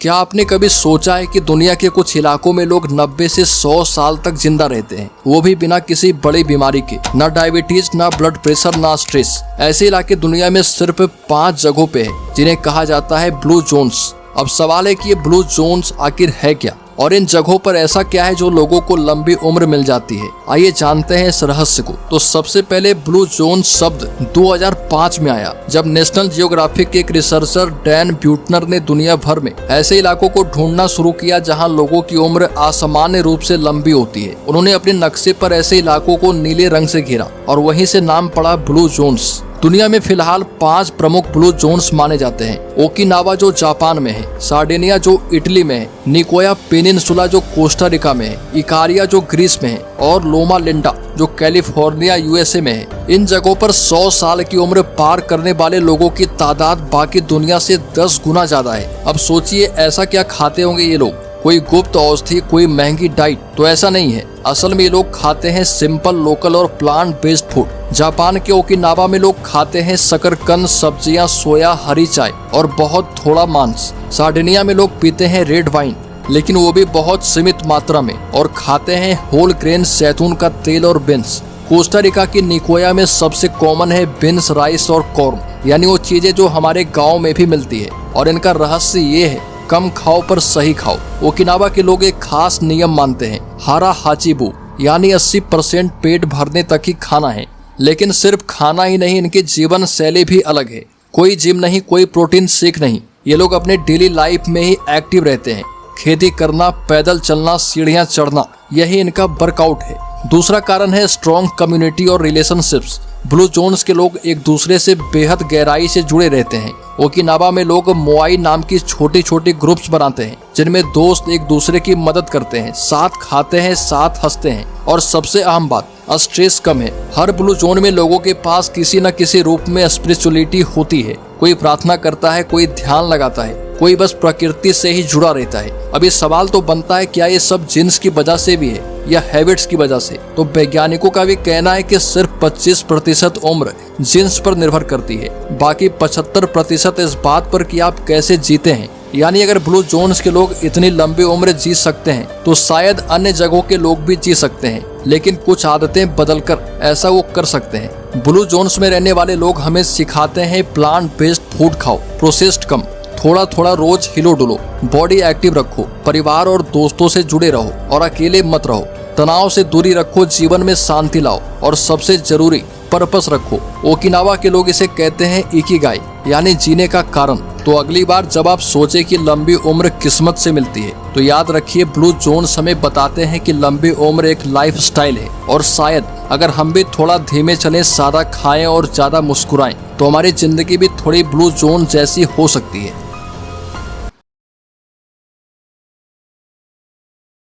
क्या आपने कभी सोचा है कि दुनिया के कुछ इलाकों में लोग 90 से 100 साल तक जिंदा रहते हैं, वो भी बिना किसी बड़ी बीमारी के। ना डायबिटीज, ना ब्लड प्रेशर, ना स्ट्रेस। ऐसे इलाके दुनिया में सिर्फ 5 जगहों पे है जिन्हें कहा जाता है ब्लू जोन्स। अब सवाल है कि ये ब्लू जोन्स आखिर है क्या, और इन जगहों पर ऐसा क्या है जो लोगों को लंबी उम्र मिल जाती है। आइए जानते हैं इस रहस्य को। तो सबसे पहले ब्लू जोन शब्द 2005 में आया, जब नेशनल जियोग्राफिक के एक रिसर्चर डैन ब्यूटनर ने दुनिया भर में ऐसे इलाकों को ढूंढना शुरू किया जहां लोगों की उम्र असामान्य रूप से लंबी होती है। उन्होंने अपने नक्शे पर ऐसे इलाकों को नीले रंग से घेरा और वहीं से नाम पड़ा ब्लू जोन्स। दुनिया में फिलहाल 5 प्रमुख ब्लू जोन्स माने जाते हैं। ओकिनावा जो जापान में है, सार्डिनिया जो इटली में है, निकोया पेनिनसुला जो कोस्टा रिका में है, इकारिया जो ग्रीस में है और लोमा लिंडा जो कैलिफोर्निया यूएसए में है। इन जगहों पर 100 साल की उम्र पार करने वाले लोगों की तादाद बाकी दुनिया से 10 गुना ज्यादा है। अब सोचिए ऐसा क्या खाते होंगे ये लोग, कोई गुप्त औषधि, कोई महंगी डाइट? तो ऐसा नहीं है। असल में ये लोग खाते हैं सिंपल, लोकल और प्लांट बेस्ड फूड। जापान के ओकिनावा में लोग खाते हैं शकरकंद, सब्जियां, सोया, हरी चाय और बहुत थोड़ा मांस। सार्डिनिया में लोग पीते हैं रेड वाइन, लेकिन वो भी बहुत सीमित मात्रा में, और खाते हैं होल ग्रेन, जैतून का तेल और बीन्स। कोस्टा रिका की निकोया में सबसे कॉमन है बीन्स, राइस और कॉर्न, यानी वो चीजें जो हमारे गाँव में भी मिलती है। और इनका रहस्य ये है, कम खाओ पर सही खाओ। ओकिनावा के लोग एक खास नियम मानते हैं, हारा हाचिबू, यानी 80% पेट भरने तक ही खाना है। लेकिन सिर्फ खाना ही नहीं, इनकी जीवन शैली भी अलग है। कोई जिम नहीं, कोई प्रोटीन शेक नहीं। ये लोग अपने डेली लाइफ में ही एक्टिव रहते हैं। खेती करना, पैदल चलना, सीढ़ियां चढ़ना, यही इनका वर्कआउट है। दूसरा कारण है स्ट्रॉन्ग कम्युनिटी और रिलेशनशिप्स। ब्लू जोन्स के लोग एक दूसरे से बेहद गहराई से जुड़े रहते हैं। ओकिनावा में लोग मोआई नाम की छोटी छोटी ग्रुप्स बनाते हैं, जिनमें दोस्त एक दूसरे की मदद करते हैं, साथ खाते हैं, साथ हंसते हैं, और सबसे अहम बात, स्ट्रेस कम है। हर ब्लू जोन में लोगों के पास किसी न किसी रूप में स्पिरिचुअलिटी होती है। कोई प्रार्थना करता है, कोई ध्यान लगाता है, कोई बस प्रकृति से ही जुड़ा रहता है। अब ये सवाल तो बनता है, क्या ये सब जीन्स की वजह से भी है या हैबिट्स की वजह से? तो वैज्ञानिकों का भी कहना है कि सिर्फ 25% उम्र जीन्स पर निर्भर करती है, बाकी 75% इस बात पर कि आप कैसे जीते हैं। यानी अगर ब्लू जोन्स के लोग इतनी लंबी उम्र जी सकते हैं तो शायद अन्य जगहों के लोग भी जी सकते हैं, लेकिन कुछ आदतें बदलकर ऐसा वो कर सकते हैं। ब्लू जोन्स में रहने वाले लोग हमें सिखाते हैं प्लांट बेस्ड फूड खाओ, प्रोसेस्ड कम, थोड़ा थोड़ा रोज हिलो डुलो, बॉडी एक्टिव रखो, परिवार और दोस्तों से जुड़े रहो और अकेले मत रहो, तनाव से दूरी रखो, जीवन में शांति लाओ, और सबसे जरूरी पर्पस रखो। ओकिनावा के लोग इसे कहते हैं इकिगाई, यानी जीने का कारण। तो अगली बार जब आप सोचे कि लंबी उम्र किस्मत से मिलती है, तो याद रखिए ब्लू जोन्स हमें बताते हैं कि लंबी उम्र एक लाइफ स्टाइल है, और शायद अगर हम भी थोड़ा धीमे चलें, सादा खाएं और ज्यादा मुस्कुराएं, तो हमारी जिंदगी भी थोड़ी ब्लू जोन जैसी हो सकती है।